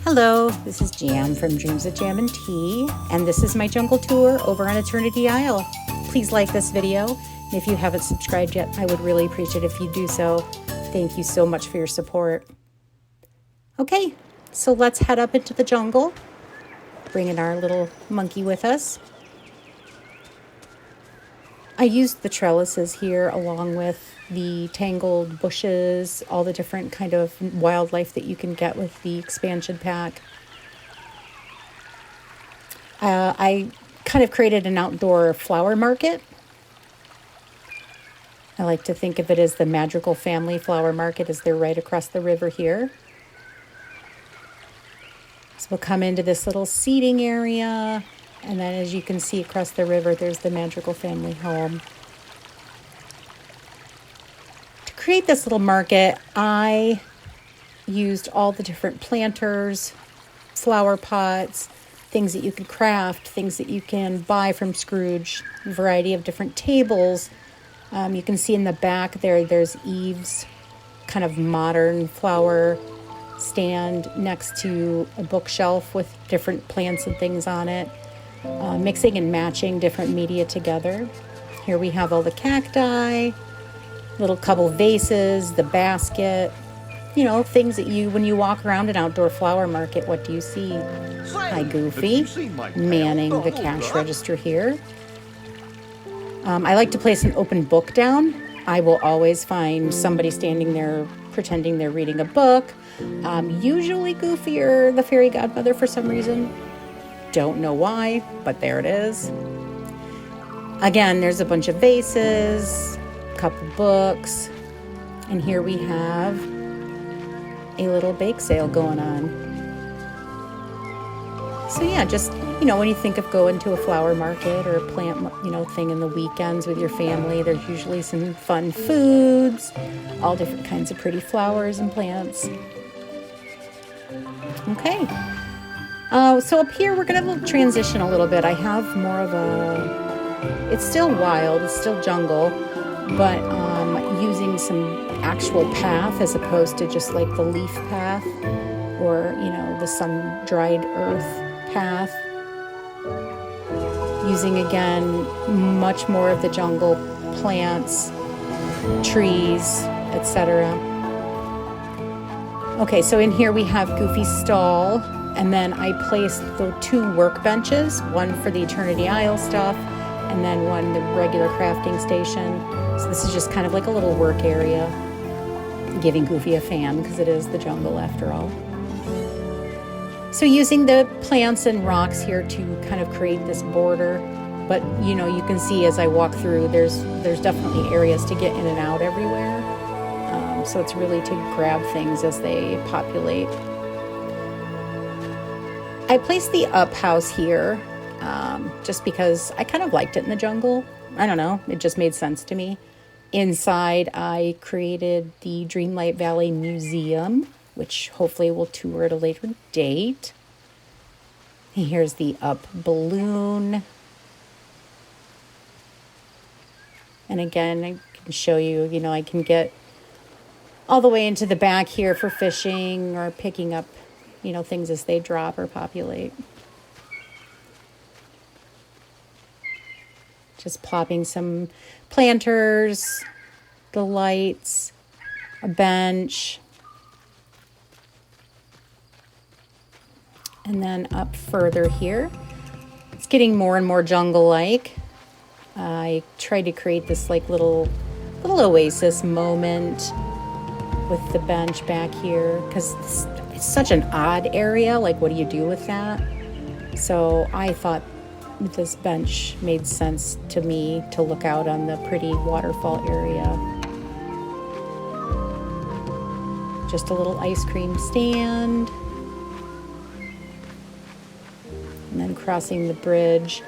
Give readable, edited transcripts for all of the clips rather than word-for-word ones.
Hello, this is Jam from Dreams of Jam and Tea, and this is my jungle tour over on Eternity Isle. Please like this video, and if you haven't subscribed yet, I would really appreciate it if you do so. Thank you so much for your support. Okay, so let's head up into the jungle, bringing our little monkey with us. I used the trellises here along with the tangled bushes, all the different kind of wildlife that you can get with the expansion pack. I kind of created an outdoor flower market. I like to think of it as the Madrigal Family Flower Market, as they're right across the river here. So we'll come into this little seating area, and then as you can see across the river, there's the Madrigal family home. To create this little market, I used all the different planters, flower pots, things that you can craft, things that you can buy from Scrooge, a variety of different tables. You can see in the back there's Eve's kind of modern flower stand next to a bookshelf with different plants and things on it. Mixing and matching different media together. Here we have all the cacti, little couple vases, the basket, you know, things that when you walk around an outdoor flower market, what do you see? Hi, Goofy, manning the cash register here. I like to place an open book down. I will always find somebody standing there pretending they're reading a book. Usually Goofy or the fairy godmother for some reason. Don't know why, but there it is. Again, there's a bunch of vases, a couple books, and here we have a little bake sale going on. So yeah, just, when you think of going to a flower market or a plant, thing in the weekends with your family, there's usually some fun foods, all different kinds of pretty flowers and plants. Okay. So up here, we're going to transition a little bit. I have more of it's still wild, it's still jungle, but using some actual path as opposed to just like the leaf path or, the sun-dried earth path. Using, again, much more of the jungle plants, trees, etc. Okay, so in here we have Goofy's stall. And then I placed the two workbenches, one for the Eternity Isle stuff, and then one the regular crafting station. So this is just kind of like a little work area, giving Goofy a fan because it is the jungle after all. So using the plants and rocks here to kind of create this border, but you can see as I walk through, there's definitely areas to get in and out everywhere. So it's really to grab things as they populate. I placed the up house here just because I kind of liked it in the jungle. I don't know, it just made sense to me. Inside, I created the Dreamlight Valley Museum, which hopefully we'll tour at a later date. Here's the up balloon. And again, I can show you, I can get all the way into the back here for fishing or picking up things as they drop or populate. Just plopping some planters, the lights, a bench. And then up further here, it's getting more and more jungle-like. I tried to create this like little oasis moment with the bench back here because it's such an odd area. Like, what do you do with that? So I thought this bench made sense to me to look out on the pretty waterfall area. Just a little ice cream stand. And then crossing the bridge.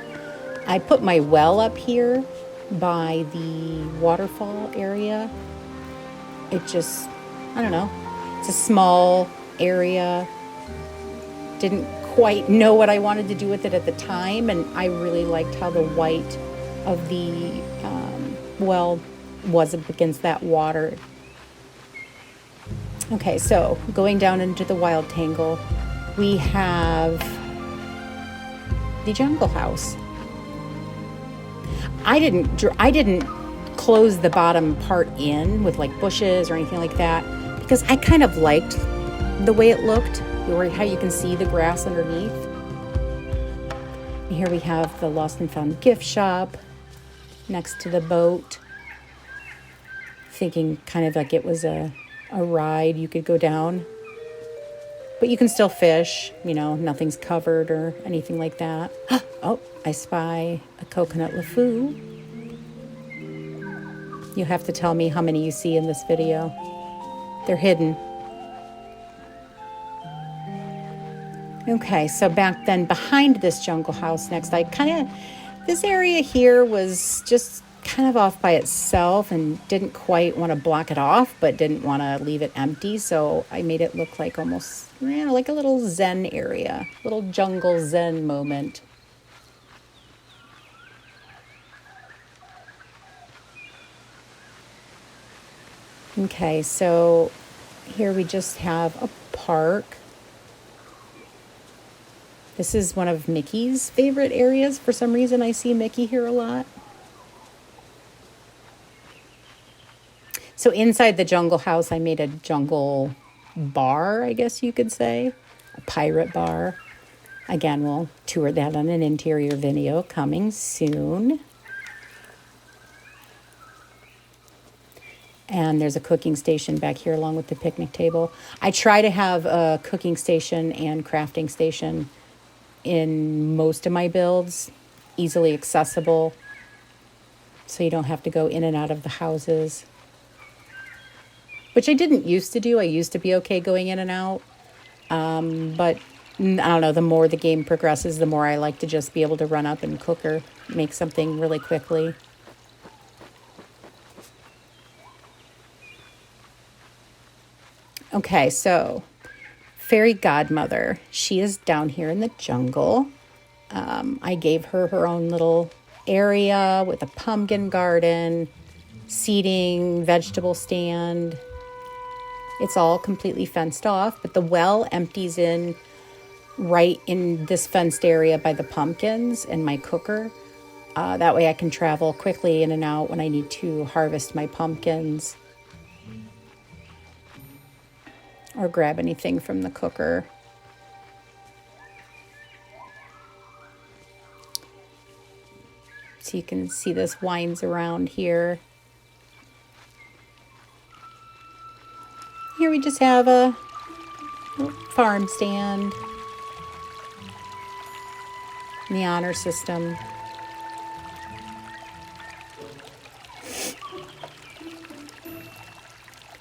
I put my well up here by the waterfall area. It just, I don't know. It's a small area. Didn't quite know what I wanted to do with it at the time, and I really liked how the white of the well was up against that water. Okay, so going down into the wild tangle, we have the jungle house. I didn't close the bottom part in with like bushes or anything like that because I kind of liked the way it looked, or how you can see the grass underneath. And here we have the Lost and Found gift shop next to the boat. Thinking kind of like it was a ride you could go down. But you can still fish, nothing's covered or anything like that. Oh, I spy a coconut LeFou. You have to tell me how many you see in this video. They're hidden. Okay, so back then behind this jungle house next, this area here was just kind of off by itself and didn't quite want to block it off, but didn't want to leave it empty. So I made it look like almost, like a little zen area, little jungle zen moment. Okay, so here we just have a park. This is one of Mickey's favorite areas. For some reason, I see Mickey here a lot. So inside the jungle house, I made a jungle bar, I guess you could say, a pirate bar. Again, we'll tour that on an interior video coming soon. And there's a cooking station back here along with the picnic table. I try to have a cooking station and crafting station in most of my builds, easily accessible, so you don't have to go in and out of the houses. Which I didn't used to do. I used to be okay going in and out. But I don't know, the more the game progresses, the more I like to just be able to run up and cook or make something really quickly. Okay, so fairy godmother. She is down here in the jungle. I gave her her own little area with a pumpkin garden, seating, vegetable stand. It's all completely fenced off, but the well empties in right in this fenced area by the pumpkins and my cooker. That way I can travel quickly in and out when I need to harvest my pumpkins or grab anything from the cooker. So you can see this winds around here. Here we just have a farm stand, the honor system.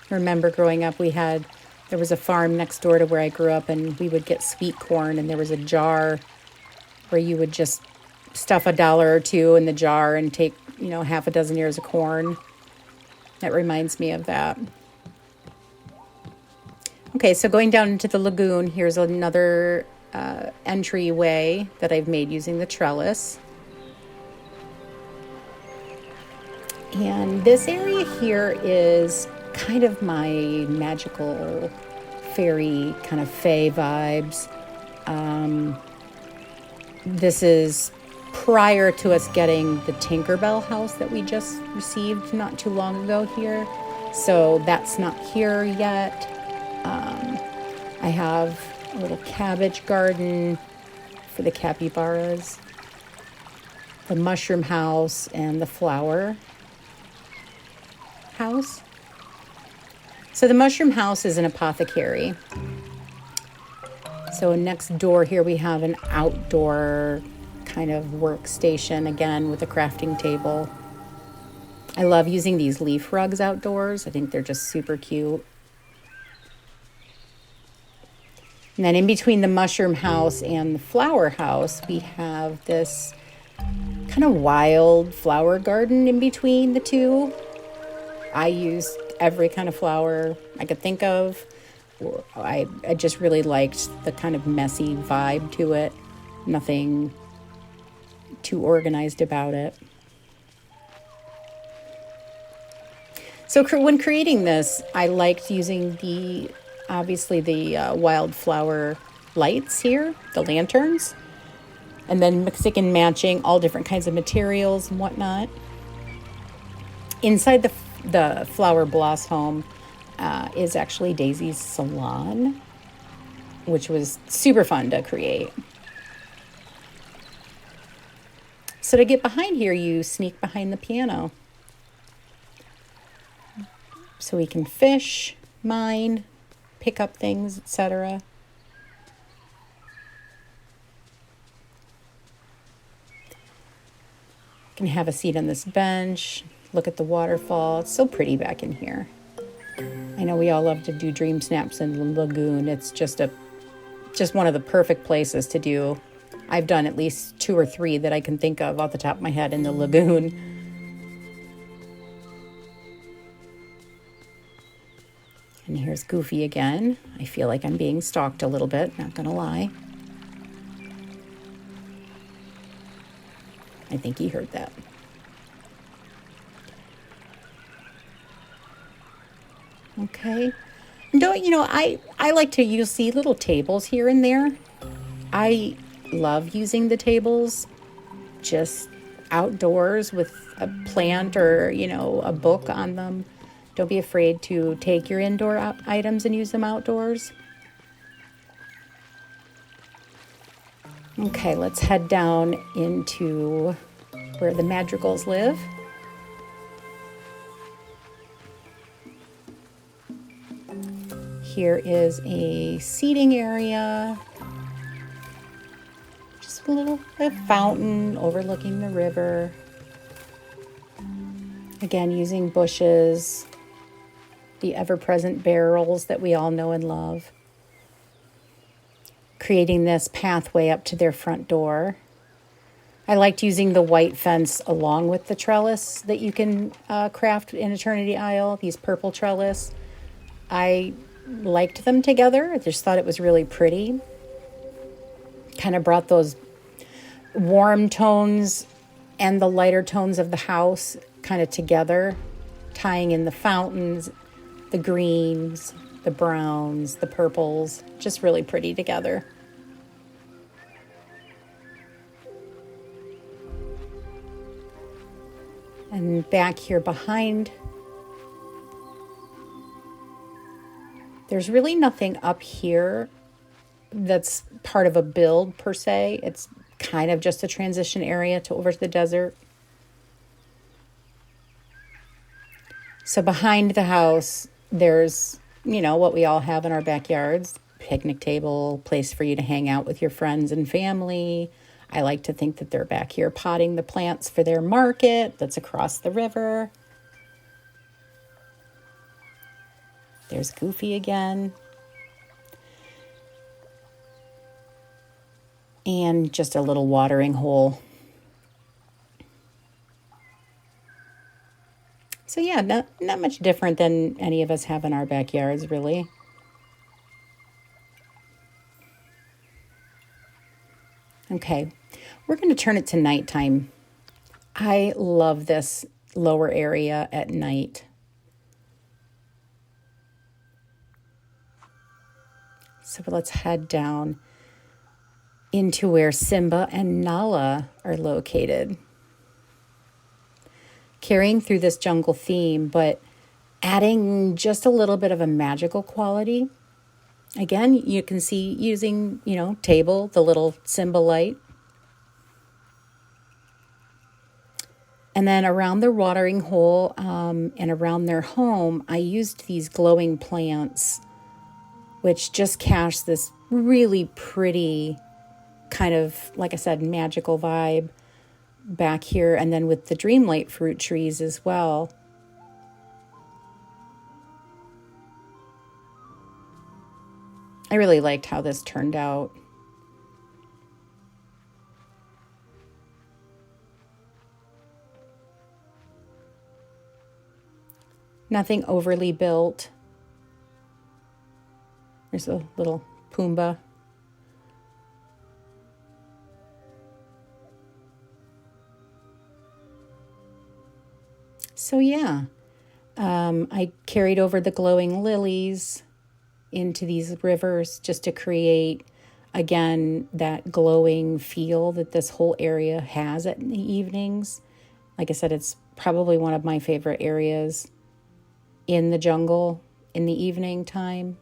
Remember growing up, there was a farm next door to where I grew up, and we would get sweet corn, and there was a jar where you would just stuff $1 or $2 in the jar and take, half a dozen ears of corn. That reminds me of that. Okay, so going down into the lagoon, here's another entryway that I've made using the trellis. And this area here is kind of my magical fairy kind of fae vibes. This is prior to us getting the Tinkerbell house that we just received not too long ago here. So that's not here yet. I have a little cabbage garden for the capybaras, the mushroom house, and the flower house. So the mushroom house is an apothecary. So next door here we have an outdoor kind of workstation, again with a crafting table. I love using these leaf rugs outdoors. I think they're just super cute. And then in between the mushroom house and the flower house, we have this kind of wild flower garden in between the two. I used every kind of flower I could think of. I just really liked the kind of messy vibe to it. Nothing too organized about it. So when creating this, I liked using obviously the wildflower lights here, the lanterns, and then mixing and matching all different kinds of materials and whatnot. Inside the Flower Bloss home is actually Daisy's salon, which was super fun to create. So to get behind here, you sneak behind the piano. So we can fish, mine, pick up things, etc. Can have a seat on this bench, look at the waterfall. It's so pretty back in here. I know we all love to do dream snaps in the lagoon. It's just one of the perfect places to do. I've done at least 2 or 3 that I can think of off the top of my head in the lagoon. And here's Goofy again. I feel like I'm being stalked a little bit, not gonna lie. I think he heard that. Okay. I like to use see little tables here and there. I love using the tables just outdoors with a plant or, a book on them. Don't be afraid to take your indoor items and use them outdoors. Okay, let's head down into where the madrigals live. Here is a seating area. Just a fountain overlooking the river. Again, using bushes, the ever-present barrels that we all know and love. Creating this pathway up to their front door. I liked using the white fence along with the trellis that you can craft in Eternity Isle, these purple trellis. I liked them together. I just thought it was really pretty. Kind of brought those warm tones and the lighter tones of the house kind of together, tying in the fountains, the greens, the browns, the purples, just really pretty together. And back here behind, there's really nothing up here that's part of a build per se. It's kind of just a transition area to over to the desert. So behind the house, there's, what we all have in our backyards. Picnic table, place for you to hang out with your friends and family. I like to think that they're back here potting the plants for their market that's across the river. There's Goofy again. And just a little watering hole. So yeah, not much different than any of us have in our backyards, really. Okay, we're going to turn it to nighttime. I love this lower area at night. So let's head down into where Simba and Nala are located. Carrying through this jungle theme, but adding just a little bit of a magical quality. Again, you can see using, table, the little Simba light. And then around the watering hole and around their home, I used these glowing plants, which just cast this really pretty kind of, like I said, magical vibe back here. And then with the Dreamlight fruit trees as well. I really liked how this turned out. Nothing overly built. There's a little Pumbaa. So yeah, I carried over the glowing lilies into these rivers just to create Again, that glowing feel that this whole area has in the evenings. Like I said, it's probably one of my favorite areas in the jungle in the evening time.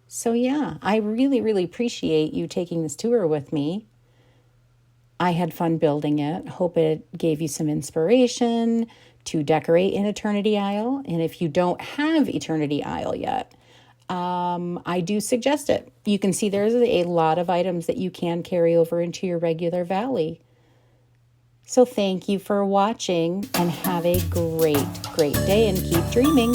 So yeah, I really, really appreciate you taking this tour with me. I had fun building it. Hope it gave you some inspiration to decorate in Eternity Isle. And if you don't have Eternity Isle yet, I do suggest it. You can see there's a lot of items that you can carry over into your regular valley. So thank you for watching and have a great, great day and keep dreaming.